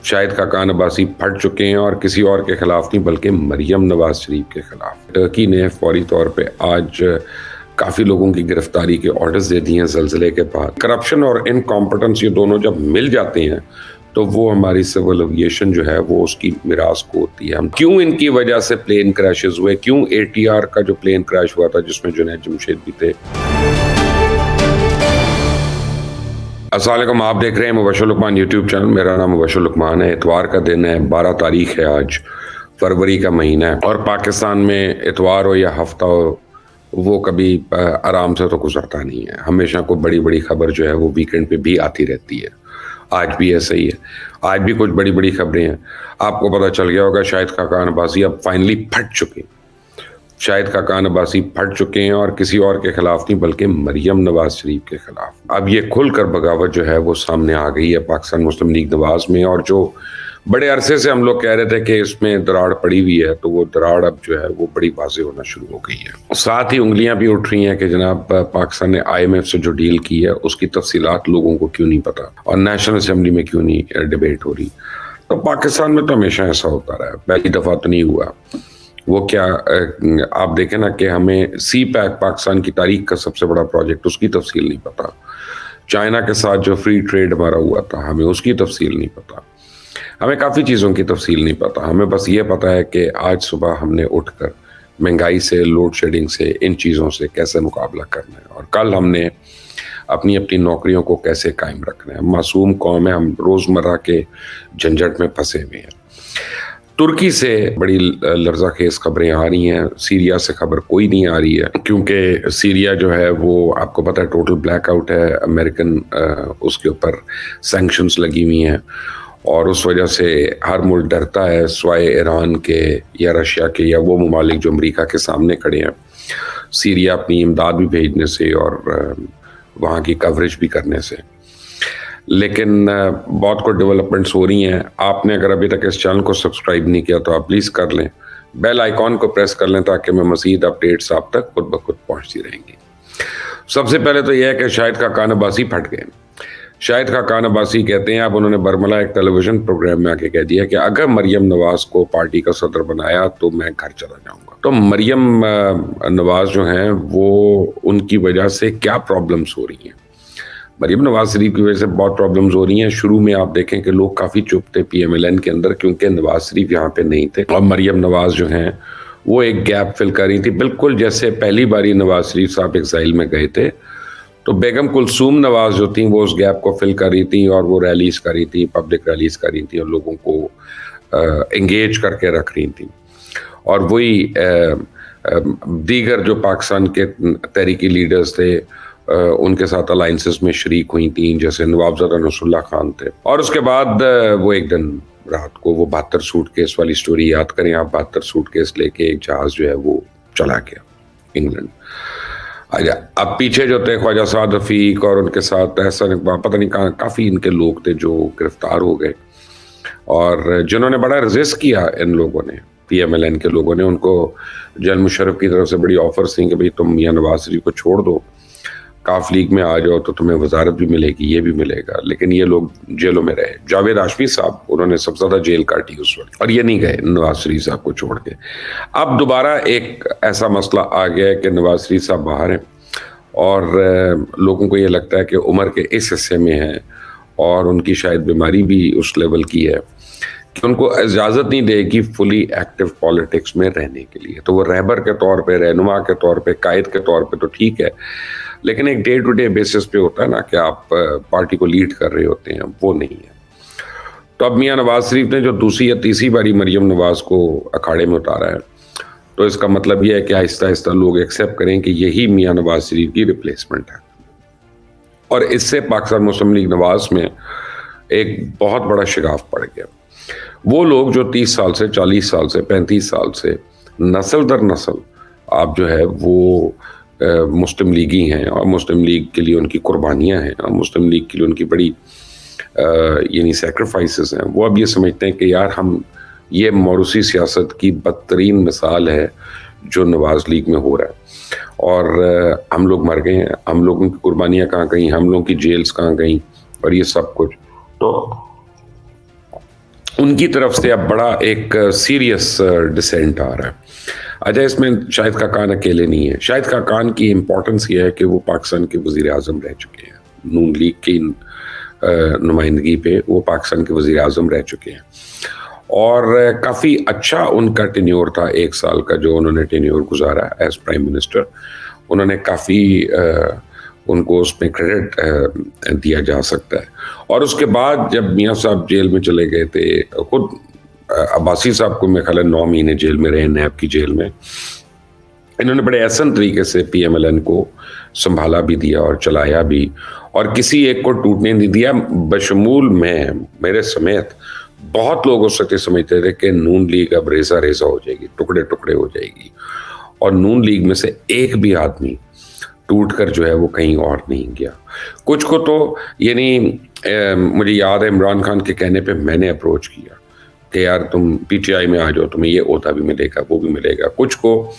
شاہد خاقان عباسی پھٹ چکے ہیں اور کسی اور کے خلاف نہیں بلکہ مریم نواز شریف کے خلاف۔ ٹرکی نے فوری طور پہ آج کافی لوگوں کی گرفتاری کے آرڈرز دے دیے ہیں زلزلے کے بعد۔ کرپشن اور انکمپٹنس یہ دونوں جب مل جاتے ہیں تو وہ ہماری سول ایویشن جو ہے وہ اس کی میراث کو ہوتی ہے۔ کیوں ان کی وجہ سے پلین کریشز ہوئے، کیوں ATR کا جو پلین کریش ہوا تھا جس میں جنید جمشید بھی تھے۔ السلام علیکم، آپ دیکھ رہے ہیں مبشر لقمان یوٹیوب چینل۔ میرا نام مبشر لقمان ہے۔ اتوار کا دن ہے، 12 تاریخ ہے آج، فروری کا مہینہ ہے، اور پاکستان میں اتوار ہو یا ہفتہ ہو وہ کبھی آرام سے تو گزرتا نہیں ہے۔ ہمیشہ کوئی بڑی بڑی خبر جو ہے وہ ویکنڈ پہ بھی آتی رہتی ہے۔ آج بھی ایسا ہی ہے، آج بھی کچھ بڑی بڑی خبریں ہیں۔ آپ کو پتہ چل گیا ہوگا شاہد خاقان عباسی اب فائنلی پھٹ چکے ہیں۔ شاہد خاقان عباسی پھٹ چکے ہیں اور کسی اور کے خلاف نہیں بلکہ مریم نواز شریف کے خلاف۔ اب یہ کھل کر بغاوت جو ہے وہ سامنے آ گئی ہے پاکستان مسلم لیگ نواز میں، اور جو بڑے عرصے سے ہم لوگ کہہ رہے تھے کہ اس میں دراڑ پڑی ہوئی ہے تو وہ دراڑ اب جو ہے وہ بڑی واضح ہونا شروع ہو گئی ہے۔ ساتھ ہی انگلیاں بھی اٹھ رہی ہیں کہ جناب پاکستان نے IMF سے جو ڈیل کی ہے اس کی تفصیلات لوگوں کو کیوں نہیں پتا، اور نیشنل اسمبلی میں کیوں نہیں ڈیبیٹ ہو رہی۔ تو پاکستان میں تو ہمیشہ ایسا ہوتا رہا ہے، پہلی دفعہ تو نہیں ہوا۔ وہ کیا آپ دیکھیں نا کہ ہمیں سی پیک پاکستان کی تاریخ کا سب سے بڑا پروجیکٹ، اس کی تفصیل نہیں پتا۔ چائنا کے ساتھ جو فری ٹریڈ ہمارا ہوا تھا ہمیں اس کی تفصیل نہیں پتا۔ ہمیں کافی چیزوں کی تفصیل نہیں پتا۔ ہمیں بس یہ پتا ہے کہ آج صبح ہم نے اٹھ کر مہنگائی سے، لوڈ شیڈنگ سے، ان چیزوں سے کیسے مقابلہ کرنا ہے، اور کل ہم نے اپنی نوکریوں کو کیسے قائم رکھنا ہے۔ معصوم قوم ہے، ہم روزمرہ کے جھنجھٹ میں پھنسے ہوئے ہیں۔ ترکی سے بڑی لرزہ خیز خبریں آ رہی ہیں، سیریا سے خبر کوئی نہیں آ رہی ہے، کیونکہ سیریا جو ہے وہ آپ کو پتہ ہے ٹوٹل بلیک آؤٹ ہے۔ امریکن اس کے اوپر سینکشنز لگی ہوئی ہیں، اور اس وجہ سے ہر ملک ڈرتا ہے سوائے ایران کے یا رشیا کے یا وہ ممالک جو امریکہ کے سامنے کھڑے ہیں، سیریا اپنی امداد بھی بھیجنے سے اور وہاں کی کوریج بھی کرنے سے۔ لیکن بہت کچھ ڈیولپمنٹس ہو رہی ہیں۔ آپ نے اگر ابھی تک اس چینل کو سبسکرائب نہیں کیا تو آپ پلیز کر لیں، بیل آئیکن کو پریس کر لیں تاکہ میں مزید اپڈیٹس آپ تک خود بخود پہنچتی رہیں گی۔ سب سے پہلے تو یہ ہے کہ شاہد خاقان عباسی پھٹ گئے۔ شاہد خاقان عباسی کہتے ہیں، اب انہوں نے برملا ایک ٹیلی ویژن پروگرام میں آ کے کہہ دیا کہ اگر مریم نواز کو پارٹی کا صدر بنایا تو میں گھر چلا جاؤں گا۔ تو مریم نواز جو ہیں وہ ان کی وجہ سے کیا پرابلمس ہو رہی ہیں؟ مریم نواز شریف کی وجہ سے بہت پرابلمز ہو رہی ہیں۔ شروع میں آپ دیکھیں کہ لوگ کافی چپ تھے PMLN کے اندر، کیونکہ نواز شریف یہاں پہ نہیں تھے، اور مریم نواز جو ہیں وہ ایک گیپ فل کر رہی تھی، بالکل جیسے پہلی باری نواز شریف صاحب ایگزائل میں گئے تھے تو بیگم کلثوم نواز جو تھیں وہ اس گیپ کو فل کر رہی تھیں، اور وہ ریلیز کر رہی تھیں، پبلک ریلیز کر رہی تھیں، اور لوگوں کو انگیج کر کے رکھ رہی تھیں۔ اور وہی دیگر جو پاکستان کے تحریکی لیڈرز تھے ان کے ساتھ الائنسز میں شریک ہوئی تھیں، جیسے نوابزادہ نصر اللہ خان تھے۔ اور اس کے بعد وہ ایک دن رات کو وہ 72 سوٹ کیس والی سٹوری یاد کریں آپ، 72 سوٹ کیس لے کے ایک جہاز جو ہے وہ چلا گیا انگلینڈ۔ اب پیچھے جو تھے خواجہ سعد رفیق اور ان کے ساتھ احسن اقبال، پتہ نہیں کہاں کافی ان کے لوگ تھے جو گرفتار ہو گئے، اور جنہوں نے بڑا ریزسٹ کیا ان لوگوں نے، PMLN کے لوگوں نے۔ ان کو جنرل مشرف کی طرف سے بڑی آفرز تھیں کہ بھئی تم میاں نواز شریف کو چھوڑ دو، کاف لیگ میں آ جاؤ تو تمہیں وزارت بھی ملے گی، یہ بھی ملے گا، لیکن یہ لوگ جیلوں میں رہے۔ جاوید ہاشمی صاحب، انہوں نے سب سے زیادہ جیل کاٹی اس وقت، اور یہ نہیں گئے نواز شریف صاحب کو چھوڑ کے۔ اب دوبارہ ایک ایسا مسئلہ آ گیا ہے کہ نواز شریف صاحب باہر ہیں، اور لوگوں کو یہ لگتا ہے کہ عمر کے اس حصے میں ہیں، اور ان کی شاید بیماری بھی اس لیول کی ہے کہ ان کو اجازت نہیں دے گی فلی ایکٹیو پالیٹکس میں رہنے کے لیے۔ تو وہ رہبر کے طور پہ، رہنما کے طور پہ، قائد کے طور پہ تو ٹھیک ہے، لیکن ایک ڈے ٹو ڈے بیسس پہ ہوتا ہے نا کہ آپ پارٹی کو لیڈ کر رہے ہوتے ہیں، وہ نہیں ہے۔ تو اب میاں نواز شریف نے جو دوسری یا تیسری باری مریم نواز کو اکھاڑے میں اتارا ہے، تو اس کا مطلب یہ ہے کہ آہستہ آہستہ لوگ ایکسیپٹ کریں کہ یہی میاں نواز شریف کی ریپلیسمنٹ ہے، اور اس سے پاکستان مسلم لیگ نواز میں ایک بہت بڑا شگاف پڑ گیا۔ وہ لوگ جو 30 سال سے، 40 سال سے، 35 سال سے نسل در نسل آپ جو ہے وہ مسلم لیگی ہیں، اور مسلم لیگ کے لیے ان کی قربانیاں ہیں، اور مسلم لیگ کے لیے ان کی بڑی یعنی سیکریفائسز ہیں، وہ اب یہ سمجھتے ہیں کہ یار ہم یہ موروثی سیاست کی بدترین مثال ہے جو نواز لیگ میں ہو رہا ہے، اور ہم لوگ مر گئے ہیں، ہم لوگوں کی قربانیاں کہاں گئیں، ہم لوگوں کی جیلز کہاں گئیں، اور یہ سب کچھ۔ تو ان کی طرف سے اب بڑا ایک سیریس ڈسینٹ آ رہا ہے. اچھا اس میں شاہد خاقان اکیلے نہیں ہیں. شاہد خاقان کی امپورٹنس یہ ہے کہ وہ پاکستان کے وزیر اعظم رہ چکے ہیں. نون لیگ کی نمائندگی پہ وہ پاکستان کے وزیر اعظم رہ چکے ہیں اور کافی اچھا ان کا ٹینیور تھا 1 سال کا جو انہوں نے ٹینیور گزارا ایز پرائم منسٹر. انہوں نے کافی ان کو اس میں کریڈٹ دیا جا سکتا ہے. اور اس کے بعد جب میاں صاحب جیل میں چلے گئے تھے, خود عباسی صاحب کو میرے خیال ہے 9 مہینے جیل میں رہے, نیب کی جیل میں. انہوں نے بڑے احسن طریقے سے پی ایم ایل این کو سنبھالا بھی دیا اور چلایا بھی, اور کسی ایک کو ٹوٹنے نہیں دیا. بشمول میں, میرے سمیت بہت لوگ اس وقت سمجھتے تھے کہ نون لیگ اب ریزہ ریزہ ہو جائے گی, ٹکڑے ٹکڑے ہو جائے گی, اور نون لیگ میں سے ایک بھی آدمی ٹوٹ کر جو ہے وہ کہیں اور نہیں گیا. کچھ کو تو یعنی مجھے یاد ہے عمران خان کے کہنے پہ میں نے اپروچ کیا کہ یار تم پی ٹی آئی میں آ جاؤ, تمہیں یہ عہدہ بھی ملے گا, وہ بھی ملے گا. کچھ کو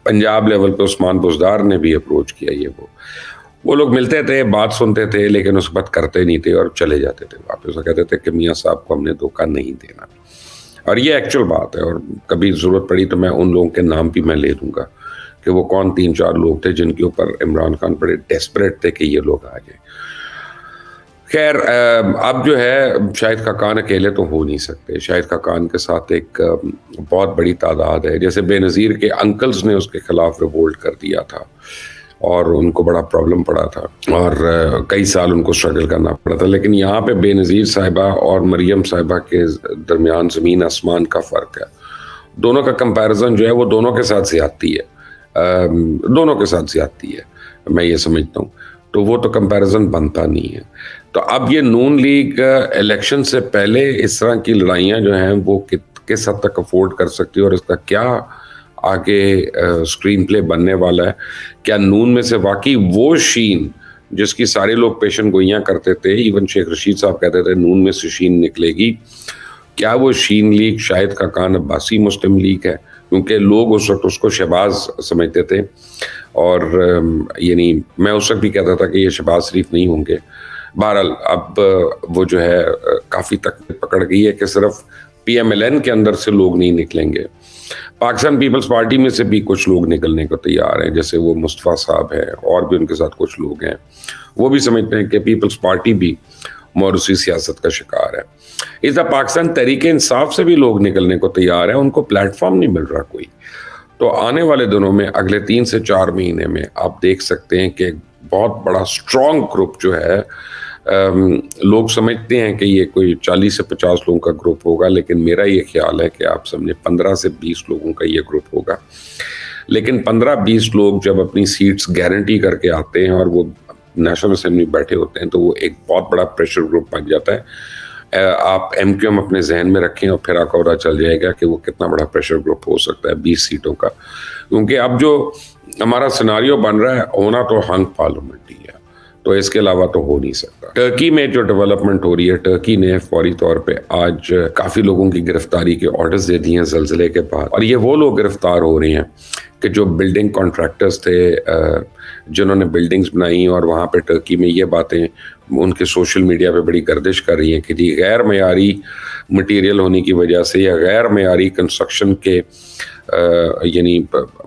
پنجاب لیول پہ عثمان بزدار نے بھی اپروچ کیا. یہ وہ لوگ ملتے تھے, بات سنتے تھے, لیکن اس بات کرتے نہیں تھے اور چلے جاتے تھے واپس. وہ کہتے تھے کہ میاں صاحب کو ہم نے دھوکہ نہیں دینا. اور یہ ایکچوئل بات ہے, اور کبھی ضرورت پڑی تو میں ان لوگوں کے نام بھی میں لے دوں گا کہ وہ کون 3-4 لوگ تھے جن کے اوپر عمران خان بڑے ڈیسپریٹ تھے کہ یہ لوگ آ جائیں. خیر اب جو ہے شاہد خاقان اکیلے تو ہو نہیں سکتے. شاہد خاقان کے ساتھ ایک بہت بڑی تعداد ہے. جیسے بے نظیر کے انکلز نے اس کے خلاف ریوولٹ کر دیا تھا اور ان کو بڑا پرابلم پڑا تھا اور کئی سال ان کو اسٹرگل کرنا پڑا تھا. لیکن یہاں پہ بے نظیر صاحبہ اور مریم صاحبہ کے درمیان زمین آسمان کا فرق ہے. دونوں کا کمپیریزن جو ہے وہ دونوں کے ساتھ زیادتی ہے, دونوں کے ساتھ زیادتی ہے, میں یہ سمجھتا ہوں. تو وہ تو کمپیریزن بنتا نہیں ہے. تو اب یہ نون لیگ الیکشن سے پہلے اس طرح کی لڑائیاں جو ہیں وہ کس حد تک افورڈ کر سکتی ہے, اور اس کا کیا آگے اسکرین پلے بننے والا ہے. کیا نون میں سے واقعی وہ شین جس کی سارے لوگ پیشن گوئیاں کرتے تھے, ایون شیخ رشید صاحب کہتے تھے نون میں سے شین نکلے گی, کیا وہ شین لیگ شاہد خاقان عباسی مسلم لیگ ہے؟ کیونکہ لوگ اس وقت اس کو شہباز سمجھتے تھے, اور یعنی میں اس وقت بھی کہتا تھا کہ یہ شہباز شریف نہیں ہوں گے. بہرحال اب وہ جو ہے کافی تک پکڑ گئی ہے کہ صرف پی ایم ایل این کے اندر سے لوگ نہیں نکلیں گے. پاکستان پیپلز پارٹی میں سے بھی کچھ لوگ نکلنے کو تیار ہیں, جیسے وہ مصطفیٰ صاحب ہیں, اور بھی ان کے ساتھ کچھ لوگ ہیں. وہ بھی سمجھتے ہیں کہ پیپلز پارٹی بھی موروثی سیاست کا شکار ہے. اس طرح پاکستان تحریک انصاف سے بھی لوگ نکلنے کو تیار ہیں, ان کو پلیٹ فارم نہیں مل رہا کوئی. تو آنے والے دنوں میں اگلے 3 سے 4 مہینے میں آپ دیکھ سکتے ہیں کہ بہت بڑا اسٹرانگ گروپ جو ہے, لوگ سمجھتے ہیں کہ یہ کوئی 40 سے 50 لوگوں کا گروپ ہوگا, لیکن میرا یہ خیال ہے کہ آپ سمجھے 15 سے 20 لوگوں کا یہ گروپ ہوگا. لیکن 15-20 لوگ جب اپنی سیٹس گارنٹی کر کے آتے ہیں اور وہ نیشنل اسمبلی بیٹھے ہوتے ہیں تو وہ ایک بہت بڑا پریشر گروپ بن جاتا ہے. آپ ایم کیو ایم اپنے ذہن میں رکھیں اور پھر آپ کو پتہ چل جائے گا کہ وہ کتنا بڑا پریشر گروپ ہو سکتا ہے 20 سیٹوں کا. کیونکہ اب جو ہمارا سیناریو بن رہا ہے ہونا تو ہنگ پارلیمنٹ ہی ہے, تو اس کے علاوہ تو ہو نہیں سکتا. ٹرکی میں جو ڈیولپمنٹ ہو رہی ہے, ٹرکی نے فوری طور پہ آج کافی لوگوں کی گرفتاری کے آرڈرز دے دیے ہیں زلزلے کے بعد. اور یہ وہ لوگ گرفتار ہو رہے ہیں کہ جو بلڈنگ کانٹریکٹرز تھے, جنہوں نے بلڈنگز بنائی, اور وہاں پہ ٹرکی میں یہ باتیں ان کے سوشل میڈیا پہ بڑی گردش کر رہی ہیں کہ جی غیر معیاری مٹیریل ہونے کی وجہ سے یا غیر معیاری کنسٹرکشن کے یعنی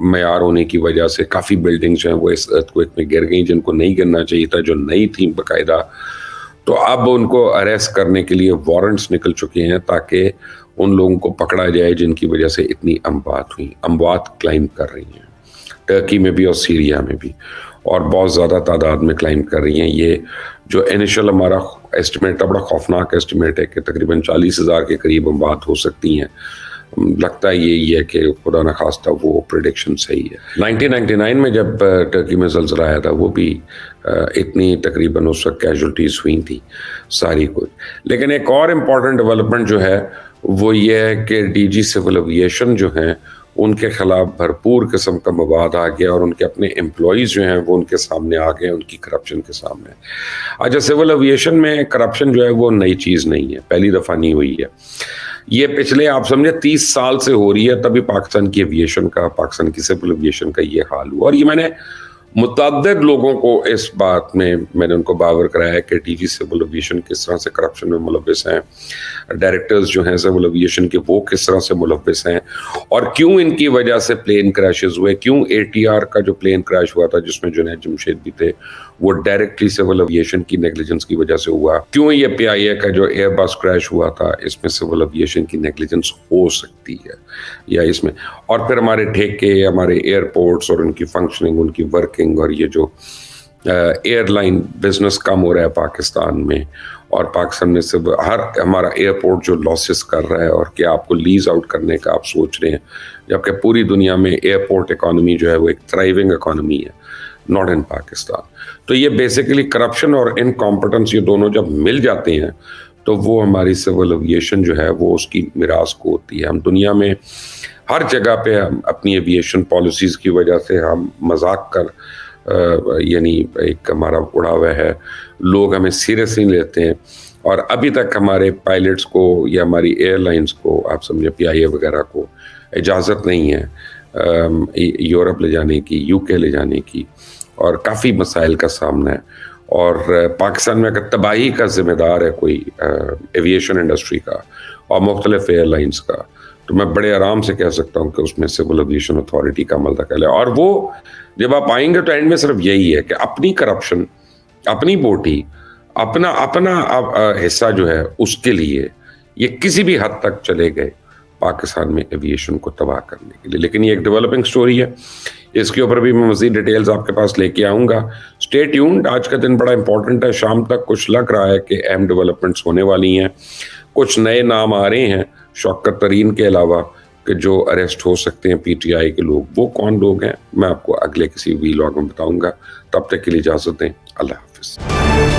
معیار ہونے کی وجہ سے کافی بلڈنگز ہیں وہ اس ارتھکویک میں گر گئیں, جن کو نہیں گرنا چاہیے تھا, جو نہیں تھیں باقاعدہ. تو اب ان کو اریسٹ کرنے کے لیے وارنٹس نکل چکے ہیں تاکہ ان لوگوں کو پکڑا جائے جن کی وجہ سے اتنی اموات ہوئی. اموات کلائم کر رہی ہیں ٹرکی میں بھی اور سیریا میں بھی, اور بہت زیادہ تعداد میں کلائم کر رہی ہیں. یہ جو انیشل ہمارا ایسٹیمیٹ تھا, بڑا خوفناک ایسٹیمیٹ ہے کہ تقریباً 40,000 کے قریب اموات ہو سکتی ہیں. لگتا ہے یہی ہے کہ خدا نخواستہ وہ پریڈکشن صحیح ہے. 1999 میں جب ٹرکی میں زلزلہ آیا تھا وہ بھی اتنی تقریباً اس وقت کیجولٹیز ہوئی تھیں ساری کچھ. لیکن ایک اور امپورٹنٹ ڈیولپمنٹ جو ہے وہ یہ ہے کہ ڈی جی سول ایویشن جو ہیں ان کے خلاف بھرپور قسم کا مواد آ گیا, اور ان کے اپنے امپلائیز جو ہیں وہ ان کے سامنے آ گئے, ان کی کرپشن کے سامنے. اچھا سول ایویشن میں کرپشن جو ہے وہ نئی چیز نہیں ہے, پہلی دفعہ نہیں ہوئی ہے. یہ پچھلے آپ سمجھے 30 سال سے ہو رہی ہے, تبھی پاکستان کی ایویشن کا, پاکستان کی سول ایویشن کا یہ حال ہوا. اور یہ میں نے متعدد لوگوں کو اس بات میں نے ان کو باور کرایا کہ ٹی وی سول ایویشن کس طرح سے کرپشن میں ملوث ہیں، ڈائریکٹرز جو ہیں سول ایویشن کے وہ کس طرح سے ملوث ہیں، اور کیوں ان کی وجہ سے پلین کریشز ہوئے، کیوں ATR کا جو پلین کریش ہوا تھا جس میں جنید جمشید بھی تھے وہ ڈائریکٹلی سول ایویشن کی نیگلیجنس کی وجہ سے ہوا، کیوں یہ PIA کا جو ایئر بس کریش ہوا تھا اس میں سول ایویشن کی نیگلیجنس ہو سکتی ہے یا اس میں، اور پھر ہمارے ٹھیکے، ہمارے ایئرپورٹس اور ان کی فنکشننگ، ان کی ورکنگ، اور یہ جو ایئر لائن بزنس کم ہو رہا ہے پاکستان میں، اور پاکستان میں سے ہر ہمارا ایئرپورٹ جو لاسز کر رہا ہے، اور کیا آپ کو لیز آؤٹ کرنے کا آپ سوچ رہے ہیں، جبکہ پوری دنیا میں ایئرپورٹ اکانومی جو ہے وہ ایک تھرائیونگ اکانومی ہے، ناٹ ان پاکستان. تو یہ بیسیکلی کرپشن اور انکمپٹنس یہ دونوں جب مل جاتے ہیں تو وہ ہماری سول ایویشن جو ہے وہ اس کی میراث کو ہوتی ہے. ہم دنیا میں ہر جگہ پہ ہم اپنی ایویشن پالیسیز کی وجہ سے ہم مذاق کر یعنی ایک ہمارا اڑا ہوا ہے، لوگ ہمیں سیریس نہیں لیتے ہیں، اور ابھی تک ہمارے پائلٹس کو یا ہماری ایئر لائنس کو آپ سمجھے PIA وغیرہ کو اجازت نہیں ہے یورپ لے جانے کی، UK لے جانے کی، اور کافی مسائل کا سامنا ہے. اور پاکستان میں اگر تباہی کا ذمہ دار ہے کوئی ایویشن انڈسٹری کا اور مختلف ایئر لائنس کا، تو میں بڑے آرام سے کہہ سکتا ہوں کہ اس میں سول ایویشن اتھارٹی کا عمل دخل ہے. اور وہ جب آپ آئیں گے تو اینڈ میں صرف یہی ہے کہ اپنی کرپشن، اپنی بوٹی، اپنا حصہ جو ہے اس کے لیے یہ کسی بھی حد تک چلے گئے پاکستان میں ایویشن کو تباہ کرنے کے لیے. لیکن یہ ایک ڈیولپنگ سٹوری ہے، اس کے اوپر بھی میں مزید ڈیٹیلز آپ کے پاس لے کے آؤں گا. Stay tuned. آج کا دن بڑا امپورٹنٹ ہے، شام تک کچھ لگ رہا ہے کہ اہم ڈیولپمنٹس ہونے والی ہیں، کچھ نئے نام آ رہے ہیں شوکت ترین کے علاوہ کہ جو اریسٹ ہو سکتے ہیں PTI کے لوگ. وہ کون لوگ ہیں میں آپ کو اگلے کسی ویلاگ میں بتاؤں گا. تب تک کے لیے اجازت دیں. اللہ حافظ.